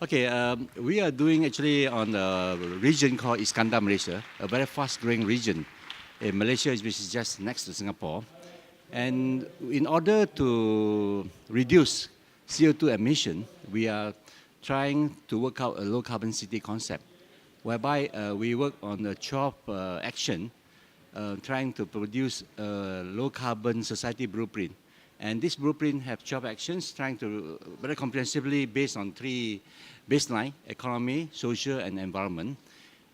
Okay, we are doing actually on a region called Iskandar, Malaysia, a very fast-growing region in Malaysia, which is just next to Singapore. And in order to reduce CO2 emission, we are trying to work out a low-carbon city concept, whereby we work on a 12 action, trying to produce a low-carbon society blueprint. And this blueprint have 12 actions, trying to very comprehensively based on three baseline: economy, social, and environment.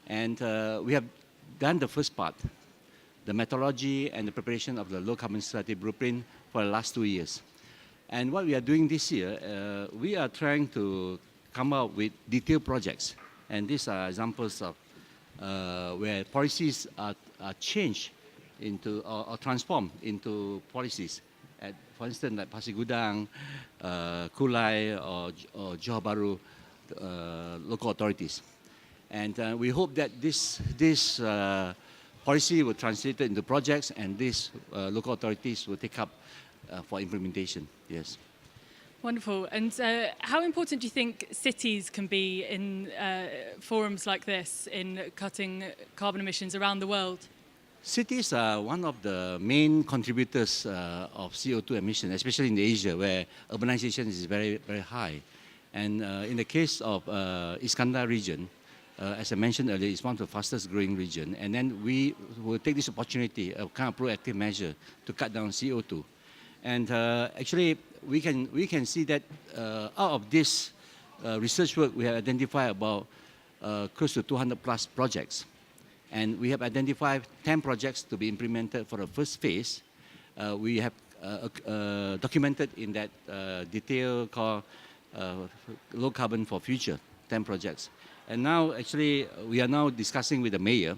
And we have done the first part, the methodology and the preparation of the low carbon society blueprint for the last 2 years. And what we are doing this year, we are trying to come up with detailed projects. And these are examples of where policies are changed into or transformed into policies. For instance, like Pasir Gudang, Kulai, or Johor Bahru local authorities. And we hope that this policy will translate into projects, and these local authorities will take up for implementation. Yes. Wonderful. And how important do you think cities can be in forums like this in cutting carbon emissions around the world? Cities are one of the main contributors of CO2 emission, especially in Asia, where urbanization is very, very high. And in the case of Iskandar region, as I mentioned earlier, it's one of the fastest growing region. And then we will take this opportunity, a kind of proactive measure to cut down CO2. And actually, we can see that out of this research work, we have identified about close to 200 plus projects. And we have identified 10 projects to be implemented for the first phase. We have documented in that detail called low carbon for future, 10 projects. And now actually we are now discussing with the mayor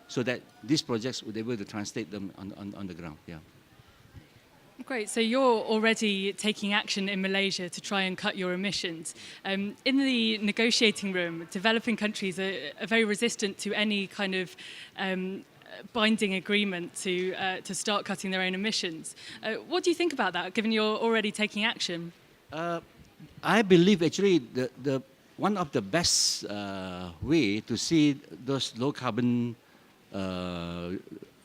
so that these projects would be able to translate them on the ground. Yeah. Great. So you're already taking action in Malaysia to try and cut your emissions. In the negotiating room, developing countries are very resistant to any kind of binding agreement to start cutting their own emissions. What do you think about that, given you're already taking action? I believe actually the one of the best way to see those low carbon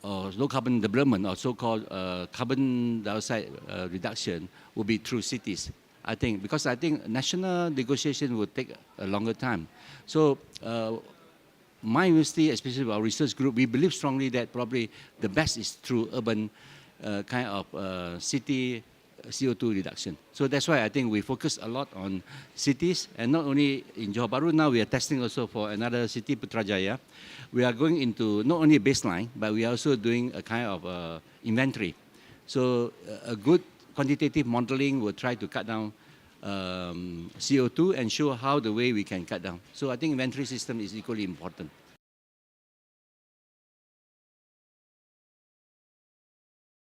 or low carbon development, or so-called carbon dioxide reduction, will be through cities. I think, because I think national negotiation will take a longer time. So my university, especially our research group, we believe strongly that probably the best is through urban kind of city CO2 reduction. So that's why I think we focus a lot on cities, and not only in Johor Bahru. Now we are testing also for another city, Putrajaya. We are going into not only a baseline, but we are also doing a kind of inventory. So a good quantitative modeling will try to cut down CO2 and show how the way we can cut down. So I think inventory system is equally important.